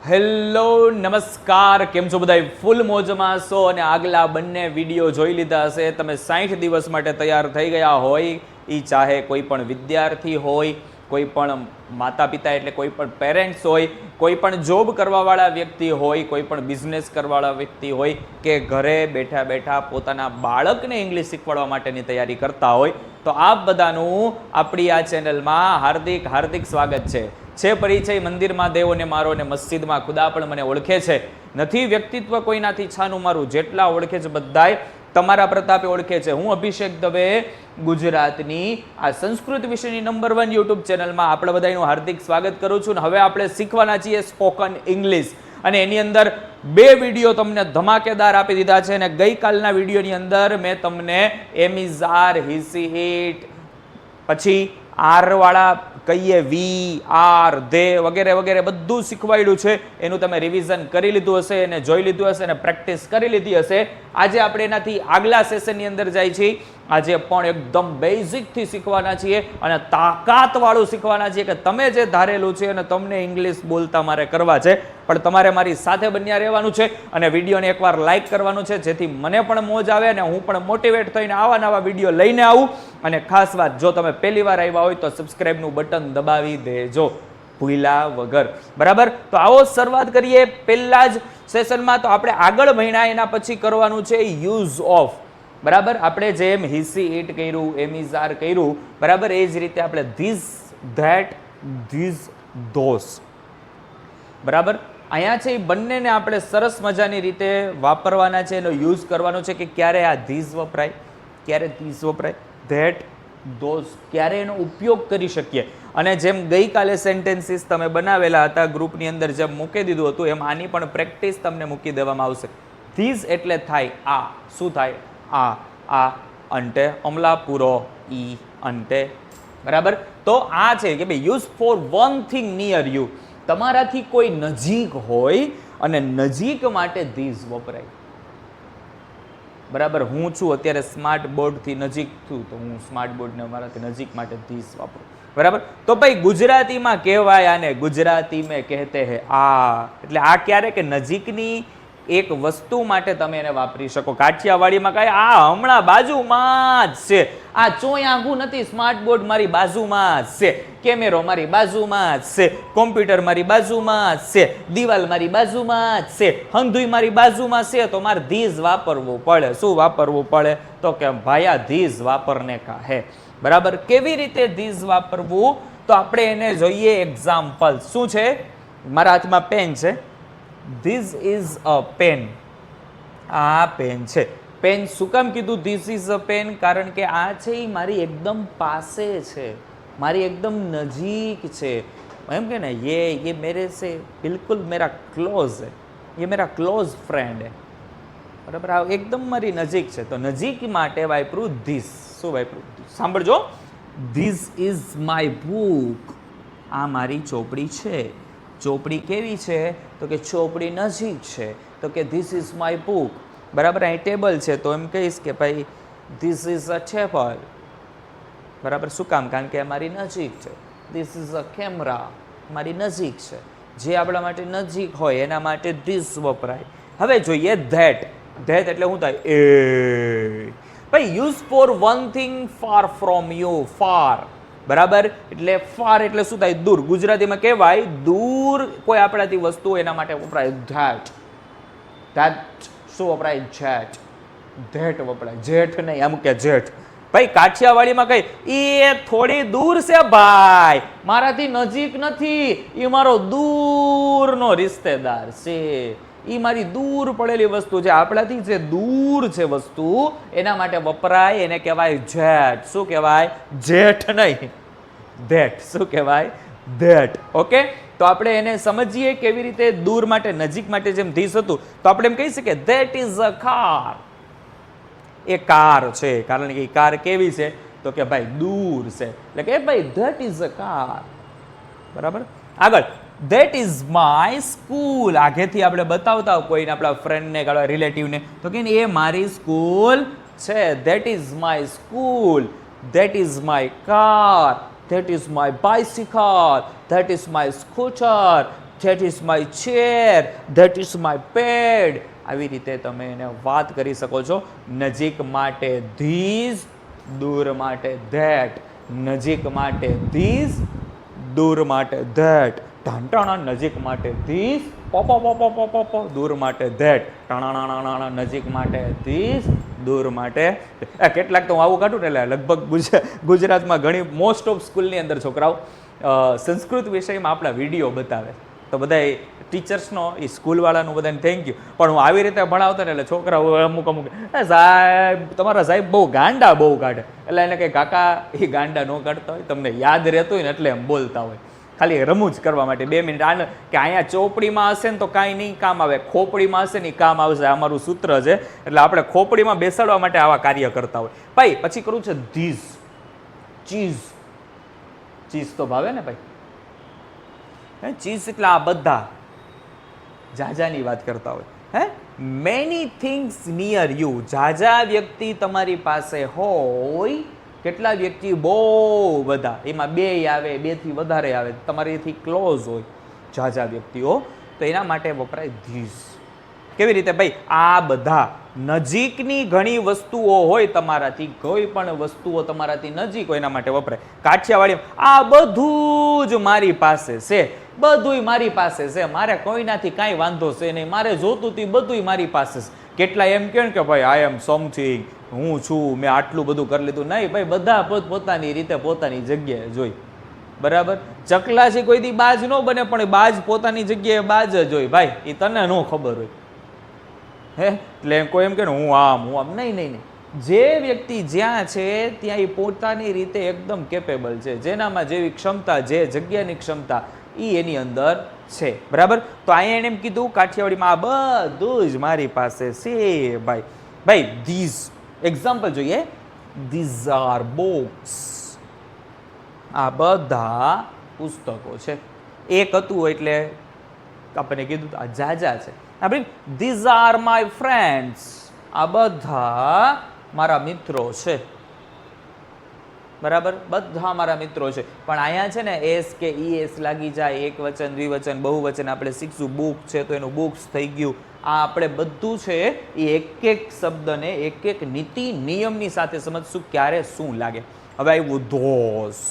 Hello નમસ્કાર, કેમ છો બધા? ફૂલ મોજમાં છો અને આગલા બંને વિડીયો જોઈ લીધા હશે. તમે 60 દિવસ માટે તૈયાર થઈ ગયા હોય, એ ચાહે કોઈ પણ વિદ્યાર્થી હોય, કોઈ પણ માતા પિતા એટલે કોઈ પણ પેરેન્ટ્સ હોય, કોઈ પણ જોબ કરવાવાળા વ્યક્તિ હોય, કોઈ પણ બિઝનેસ કરવાવાળા વ્યક્તિ હોય કે ઘરે બેઠા બેઠા પોતાના બાળકને ઇંગ્લિશ શીખવાડવા માટેની તૈયારી કરતા હોય, તો આપ બધાનું આપણી આ ચેનલમાં હાર્દિક સ્વાગત છે પરિચય મંદિરમાં દેવો ને મારો ને મસ્જિદમાં ખુદા પણ મને ઓળખે છે. નથી વ્યક્તિત્વ કોઈનાથી છાનું મારું, જેટલા ઓળખે છે બધાય તમારા પ્રતાપે ઓળખે છે. હું અભિષેક દવે ગુજરાતની આ સંસ્કૃત વિષયની નંબર 1 યુટ્યુબ ચેનલમાં આપણે બધાનું હાર્દિક સ્વાગત કરું છું. હવે આપણે શીખવાના છીએ સ્પોકન ઇંગ્લિશ, અને એની અંદર 2 વિડીયો તમને ધમાકેદાર આપી દીધા છે. અને ગઈકાલના વિડીયોની અંદર મેં તમને એમિઝાર, હિસી હિટ, પછી આર વાળા કહીએ વી, આર, ધે વગેરે વગેરે બધું શીખવાડ્યું છે. એનું તમે રિવિઝન કરી લીધું હશે અને જોઈ લીધું હશે અને પ્રેક્ટિસ કરી લીધી હશે. આજે આપણે એનાથી આગલા સેશનની અંદર જાય છીએ. આજે પણ એકદમ બેઝિકથી શીખવાના છીએ અને તાકાતવાળું શીખવાના છીએ કે તમે જે ધારેલું છે અને તમને ઇંગ્લિશ બોલતા મારે કરવા છે, પણ તમારે મારી સાથે બન્યા રહેવાનું છે અને વિડીયોને એકવાર લાઇક કરવાનું છે, જેથી મને પણ મોજ આવે અને હું પણ મોટિવેટ થઈને આવા નવા વિડીયો લઈને આવું. અને ખાસ વાત, જો તમે પહેલી વાર આવ્યા હોય તો સબસ્ક્રાઇબનું બટન દબાવી દેજો ભૂલ્યા વગર, બરાબર? તો આવો શરૂઆત કરીએ પહેલા જ સેશનમાં. તો આપણે આગળ ભણ્યા એના પછી કરવાનું છે યુઝ ઓફ, બરાબર? આપણે જેમ હિસી ઇટ કર્યું, એમિઝાર કર્યું, બરાબર? એ જ રીતે આપણે ધીસ, ધેટ, ધીસ, ધોસ, બરાબર? અહીંયા છે એ બંનેને આપણે સરસ મજાની રીતે વાપરવાના છે, એનો યુઝ કરવાનો છે કે ક્યારે આ ધીસ વપરાય, ક્યારે ધીસ વપરાય, ધેટ, ધોસ ક્યારે એનો ઉપયોગ કરી શકીએ. અને જેમ ગઈકાલે સેન્ટેન્સીસ તમે બનાવેલા હતા ગ્રુપની અંદર, જેમ મૂકી દીધું હતું, એમ આની પણ પ્રેક્ટિસ તમને મૂકી દેવામાં આવશે. ધીસ એટલે થાય આ. શું થાય? આ અંટે અમલા પૂરો ઈ અંટે, બરાબર? તો આ છે કે ભાઈ use for one thing near you. તમારાથી કોઈ નજીક હોય અને નજીક માટે ધીસ વપરાય, બરાબર? હું છું અત્યારે સ્માર્ટ બોર્ડથી નજીક છું, તો હું સ્માર્ટ બોર્ડને મારાથી નજીક માટે ધીસ વાપરું, બરાબર? તો ભાઈ ગુજરાતીમાં કહેવાય આને, ગુજરાતી મેં કહેતે હે આ. એટલે આ ક્યારે કે નજીકની એક વસ્તુ માટે તમે એને વાપરી શકો. કાઠિયાવાડીમાં કાંઈ આ હમણાં બાજુમાં જ છે, આ ચોય આઘું નથી, સ્માર્ટ બોર્ડ મારી બાજુમાં જ છે, કેમેરો મારી બાજુમાં જ છે, કોમ્પ્યુટર મારી બાજુમાં જ છે, દિવાલ મારી બાજુમાં જ છે, હંધુય મારી બાજુમાં છે, તો મારે ધીસ વાપરવું પડે. શું વાપરવું પડે? તો કે ભાઈ આ ધીસ વાપરને કા હે, બરાબર? કેવી રીતે ધીસ વાપરવું? તો આપણે એને જોઈએ એક્ઝામ્પલ. શું છે? મારા હાથમાં પેન છે. This is a pen. આ પેન છે. પેન શું કામ કીધું ધીસ ઇઝ અ પેન? કારણ કે આ છે એ મારી એકદમ પાસે છે, મારી એકદમ નજીક છે. એમ કે ને ये मेरे से बिल्कुल मेरा क्लोज है, ये मेरा क्लोज फ्रेंड है, બરાબર? આ એકદમ મારી નજીક છે. તો નજીક માટે વાપરું ધીસ. શું વાપરું? સાંભળજો. This is my book. આ મારી ચોપડી છે. ચોપડી કેવી છે? તો કે ચોપડી નજીક છે, તો કે ધીસ ઇઝ માય બુક, બરાબર? અહીં ટેબલ છે, તો એમ કહીશ કે ભાઈ ધીસ ઇઝ અ ટેબલ, બરાબર? શું કામ? કારણ કે મારી નજીક છે. ધીસ ઇઝ અ કેમેરા, મારી નજીક છે. જે આપણા માટે નજીક હોય એના માટે ધીસ વપરાય. હવે જોઈએ ધેટ. ધેટ એટલે શું થાય? એ ભાઈ use for one thing far from you. Far, બરાબર? એટલે ફાર એટલે શું થાય? દૂર. ગુજરાતીમાં કહેવાય દૂર કોઈ આપણાથી વસ્તુ, એના માટે વપરાય ધેટ. ધેટ શું વપરાય? જેટ. ધેટ વપરાય, જેઠ નહીં. આમ કે જેઠ. ભાઈ કાઠિયાવાડીમાં કઈ એ થોડી દૂર છે ભાઈ, મારાથી નજીક નથી, એ મારો દૂરનો રિશ્તેદાર છે, એ મારી દૂર પડેલી વસ્તુ છે. આપણાથી જે દૂર છે વસ્તુ, એના માટે વપરાય, એને કહેવાય જેટ. શું કહેવાય? જેઠ નહીં, ધેટ. શું કહેવાય? ધેટ. ઓકે? તો આપણે એને સમજીએ કેવી રીતે દૂર માટે, નજીક માટે જેમ ધીસ હતું, તો આપણે એમ કહી શકીએ that is a car. A car છે. કારણ કે કાર કેવી છે? તો કે ભાઈ દૂર છે, એટલે કે ભાઈ ધેટ ઇઝ અ કાર, બરાબર? આગળ ધેટ ઇઝ માય સ્કૂલ. આગેથી આપણે બતાવતા કોઈને, આપણા ફ્રેન્ડને, આપણા રિલેટિવને, તો કે એ મારી સ્કૂલ છે. That is my school. That is my car. That is my bicycle. That is my scooter. That is my chair, that is my pad. આવી રીતે તમે એને વાત કરી શકો છો. નજીક માટે ધીઝ, દૂર માટે ધેટ. નજીક માટે ધીઝ, દૂર માટે ધેટ. ઢાંટાણા નજીક માટે ધીઝ, પોપો પોપો પોપો પો, દૂર માટે ધેટ. ટાણાણાણાણા નજીક માટે ધીઝ, દૂર માટે. કેટલાક તો હું આવું કાઢું ને એટલે લગભગ ગુજરાતમાં ઘણી મોસ્ટ ઓફ સ્કૂલની અંદર છોકરાઓ સંસ્કૃત વિષયમાં આપણા વિડીયો બતાવે, તો બધા ટીચર્સનો એ સ્કૂલવાળાનું બધાને થેન્ક યુ. પણ હું આવી રીતે ભણાવતો ને એટલે છોકરાઓ અમુક સાહેબ તમારા સાહેબ બહુ ગાંડા બહુ કાઢે, એટલે એને કંઈ કાકા એ ગાંડા ન કાઢતા હોય, તમને યાદ રહેતું હોય ને એટલે એમ બોલતા હોય, ખાલી રમૂજ કરવા માટે 2 મિનિટ. આને કે અહીંયા ચોપડીમાં હશે ને તો કાંઈ નહીં કામ આવે, ખોપડીમાં હશે ને કામ આવશે, અમારું સૂત્ર છે. એટલે આપણે ખોપડીમાં બેસાડવા માટે આવા કાર્ય કરતા હોય. ભાઈ પછી કરું છે ધીઝ, ચીઝ. ચીઝ તો ભાવે ને ભાઈ, ચીઝ એટલે આ બધા જાજાની વાત કરતા હોય. મેની થિંગ્સ નિયર યુ, જાજા વ્યક્તિ તમારી પાસે હોય. કેટલા વ્યક્તિ? બહુ બધા. એમાં 2 આવે, 2 થી વધારે આવે, તમારીથી ક્લોઝ હોય જાજા વ્યક્તિઓ, તો એના માટે વપરાય ધીઝ. કેવી રીતે ભાઈ? આ બધા નજીકની ઘણી વસ્તુઓ હોય તમારાથી, કોઈ પણ વસ્તુઓ તમારાથી નજીક હોય એના માટે વપરાય. કાઠિયાવાડી આ બધું જ મારી પાસે છે, બધુંય મારી પાસે છે, મારે કોઈનાથી કાંઈ વાંધો છે નહીં, મારે જોતું હતું બધુંય મારી પાસે છે. કેટલા એમ કહે કે ભાઈ આઈ એમ સમથિંગ, હું છું, મેં આટલું બધું કરી લીધું. નહીં ભાઈ, બધા પોતપોતાની રીતે પોતાની જગ્યાએ જોઈ. બરાબર? ચકલા છે કોઈ દી બાજ ન બને, પણ બાજ પોતાની જગ્યાએ બાજ જ હોય ભાઈ, એ તને ન ખબર હોય. એટલે કોઈ એમ કે હું આમ નહીં નહીં નહીં. જે વ્યક્તિ જ્યાં છે ત્યાં એ પોતાની રીતે એકદમ કેપેબલ છે, જેનામાં જેવી ક્ષમતા, જે જગ્યાની ક્ષમતા એ એની અંદર છે. બરાબર? તો અહીંયા એને એમ કીધું કાઠિયાવાડીમાં આ બધું જ મારી પાસે છે ભાઈ. ભાઈ ધીઝ એક્ઝામ્પલ જોઈએ. ધીઝ આર બુક્સ, આ બધા પુસ્તકો છે. એક હતું એટલે આપણને કીધું આ જાજા છે. આપણે ધીઝ આર માય ફ્રેન્ડ્સ, આ બધા મારા મિત્રો છે. બરાબર? બધા મારા મિત્રો છે. પણ અહીંયા છે ને એસ કે ઈએસ લાગી જાય, એક વચન, દ્વિવચન, બહુવચન આપણે શીખશું. બુક છે તો એનું બુક્સ થઈ ગયું. આ આપણે બધું છે એ એક એક શબ્દને એક એક નીતિ નિયમની સાથે સમજશું ક્યારે શું લાગે. હવે આવ્યું ધોઝ.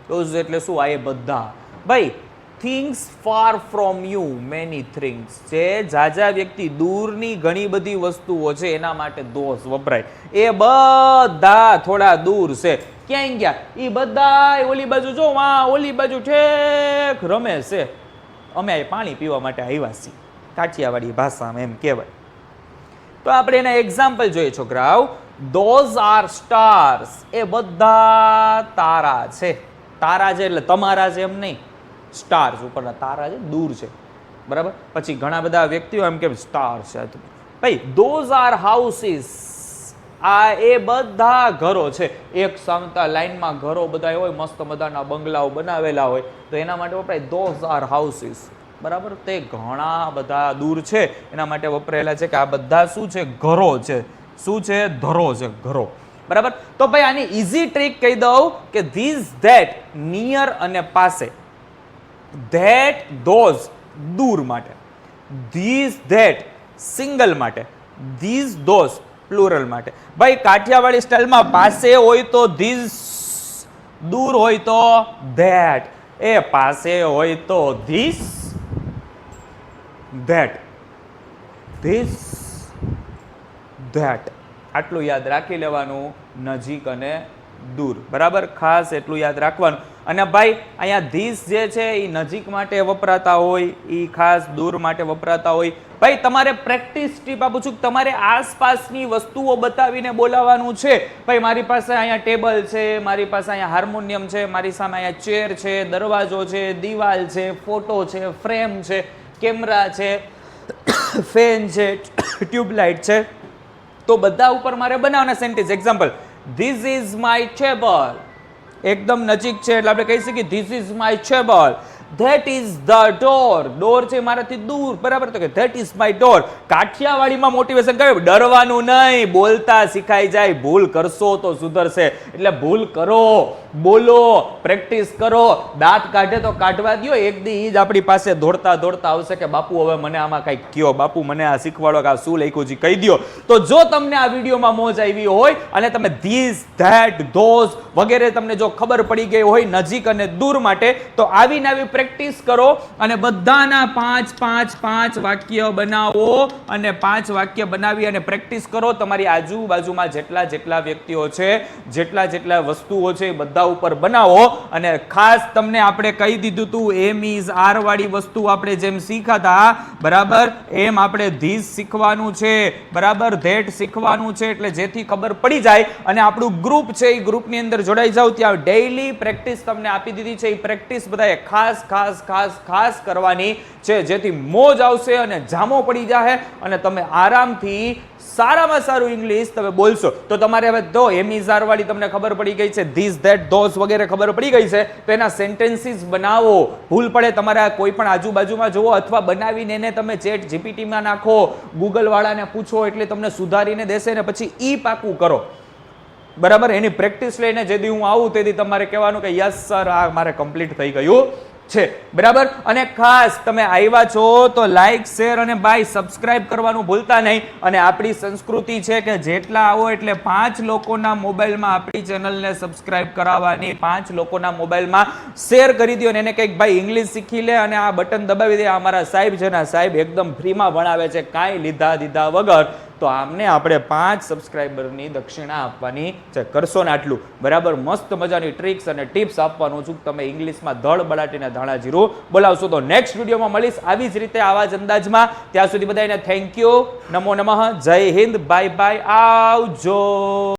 ધોઝ એટલે શું? આ એ બધા ભાઈ. Things far from you, many things છે, જાજા વ્યક્તિ દૂરની ઘણી બધી વસ્તુઓ છે એના માટે ધોઝ વપરાય. એ બધા થોડા દૂર છે. ક્યાંય ગયા? એ બધા ઓલી બાજુ જો, ઓલી બાજુ ઠેક રમે છે. અમે અહીં પાણી પીવા માટે આવ્યા છીએ, કાઠિયાવાડી ભાષામાં એમ કહેવાય. તો આપણે એના એક્ઝામ્પલ જોઈએ છોકરાઓ. ધોઝ આર સ્ટાર્સ, એ બધા તારા છે. તારા છે એટલે તમારા છે એમ નહીં, સ્ટાર્સ ઉપરના તારા છે, દૂર છે. બરાબર? પછી ઘણા બધા વ્યક્તિઓ એમ કે સ્ટાર છે ભાઈ. ધોઝ આર હાઉસીસ, આ એ બધા ઘરો છે. એક સામતા લાઈનમાં ઘરો બધા હોય, મસ્ત મજાના બંગલાઓ બનાવેલા હોય, તો એના માટે વપરાય ધોઝ આર હાઉસીસ. બરાબર? તે ઘણા બધા દૂર છે એના માટે વપરાયેલા છે કે આ બધા શું છે? ઘરો છે. શું છે? ઘરો છે, ઘરો. બરાબર? તો ભાઈ આની ઈઝી ટ્રીક કહી દઉં કે ધીઝ, ધેટ નિયર અને પાસે, ધેટ ધોઝ દૂર માટે, ધીઝ ધેટ સિંગલ માટે, ધીઝ ધોઝ પ્લુરલ માટે. ભાઈ કાઠિયાવાડી સ્ટાઇલમાં પાસે હોય તો ધીઝ, દૂર હોય તો ધેટ, એ પાસે હોય તો ધીસ, ધેટ, ધીસ, ધેટ. આટલું યાદ રાખી લેવાનું, નજીક અને દૂર. બરાબર? ખાસ એટલું યાદ રાખવાનું. અને ભાઈ અહીંયા ધીસ જે છે એ નજીક માટે વપરાતા હોય, એ ખાસ દૂર માટે વપરાતા હોય. ભાઈ તમારે પ્રેક્ટિસ ટીપ આપું છું, તમારે આસપાસની વસ્તુઓ બતાવીને બોલાવવાનું છે. ભાઈ મારી પાસે અહીંયા ટેબલ છે, મારી પાસે અહીંયા હાર્મોનિયમ છે, મારી સામે અહીંયા ચેર છે, દરવાજો છે, દિવાલ છે, ફોટો છે, ફ્રેમ છે, કેમેરા છે, ફેન છે, ટ્યુબલાઇટ છે. તો બધા ઉપર મારે બનાવવાના sentence. Example, this is my table, એકદમ નજીક છે એટલે આપણે કહી શકીએ this is my table. That is the door. Door છે મારાથી દૂર, બરાબર, તો કે ધેટ ઇઝ માય ડોર. કાઠિયાવાડીમાં મોટિવેશન કયું? ડરવાનું નહીં, બોલતા શીખાઈ જાય. ભૂલ કરશો તો સુધરશે, એટલે ભૂલ કરો, બોલો, પ્રેક્ટિસ કરો. દાંત કાઢે તો કાઢવા દો. એક દી ઈ જ આપણી પાસે દોડતા દોડતા આવશે કે બાપુ હવે મને આમાં કંઈક કયો, બાપુ મને આ શીખવાડો કે આ શું લખ્યું છે કહી દો. તો જો તમને આ વિડીયોમાં મોજ આવી હોય અને તમે ધીસ, ધેટ, ધોઝ વગેરે તમને જો ખબર પડી ગઈ હોય નજીક અને દૂર માટે, તો આવીને આવી પ્રેક્ટિસ કરો અને બધાના 5 વાક્ય બનાવો અને 5 વાક્ય બનાવી અને પ્રેક્ટિસ કરો. તમારી આજુબાજુમાં જેટલા વ્યક્તિઓ છે, જેટલા વસ્તુઓ છે બધા ઉપર બનાવો. અને ખાસ તમને આપણે કહી દીધું તું એમ ઇઝ આર વાળી વસ્તુ આપણે જેમ શીખાતા, બરાબર, એમ આપણે ધીસ શીખવાનું છે, બરાબર, ધેટ શીખવાનું છે. એટલે જેથી ખબર પડી જાય અને આપણું ગ્રુપ છે એ ગ્રુપની અંદર જોડાઈ જાવ. ત્યાં ડેઈલી પ્રેક્ટિસ તમને આપી દીધી છે. એ પ્રેક્ટિસ બધાએ ખાસ કરવાની છે, જેથી મોજ આવશે અને જામો પડી જાય અને તમે આરામથી સારામાં સારું ઇંગ્લિશ તમે બોલશો. તો તમારે હવે તો એમ ઇઝ આર વાળી તમને ખબર પડી ગઈ છે, ધીસ, ધેટ, ધોઝ વગેરે ખબર પડી ગઈ છે, તો એના સેન્ટેન્સીસ બનાવો. ભૂલ પડે તમારા કોઈ પણ આજુબાજુમાં જુઓ અથવા બનાવીને એને તમે ચેટ જીપીટીમાં નાખો, ગૂગલ વાળાને પૂછો એટલે તમને સુધારીને દેશે ને પછી ઈ પાકું કરો, બરાબર. એની પ્રેક્ટિસ લઈને જેથી હું આવું તેથી તમારે કહેવાનું કે યસ સર આ મારે કમ્પ્લીટ થઈ ગયું છે, બરાબર. અને ખાસ તમે આવ્યા છો તો લાઈક, શેર અને બાય સબસ્ક્રાઇબ કરવાનું ભૂલતા નહીં. અને આપણી સંસ્કૃતિ છે કે જેટલા આવો એટલે 5 લોકોના મોબાઈલમાં આપણી ચેનલને સબસ્ક્રાઇબ કરાવવાની, 5 લોકોના મોબાઈલમાં શેર કરી દો અને એને કંઈક ભાઈ ઇંગ્લિશ શીખી લે અને આ બટન દબાવી દે. અમારા સાહેબ છે ને, સાહેબ એકદમ ફ્રીમાં ભણાવે છે, કાંઈ લીધા વગર. તો આમને આપણે 5 સબસ્ક્રાઇબરની દક્ષિણા આપવાની છે. કરશો ને આટલું, બરાબર, મસ્ત મજાની ટ્રિક્સ અને ટિપ્સ આપવાનું છું. તમે ઇંગ્લિશમાં ધડ બડાટીને ધાણા જીરું બોલાવશો. તો નેક્સ્ટ વિડીયોમાં મળીશ આવી જ રીતે, આવા જ અંદાજમાં. ત્યાં સુધી બધાને થેન્ક યુ, નમો નમઃ, જય હિન્દ, બાય બાય, આવજો.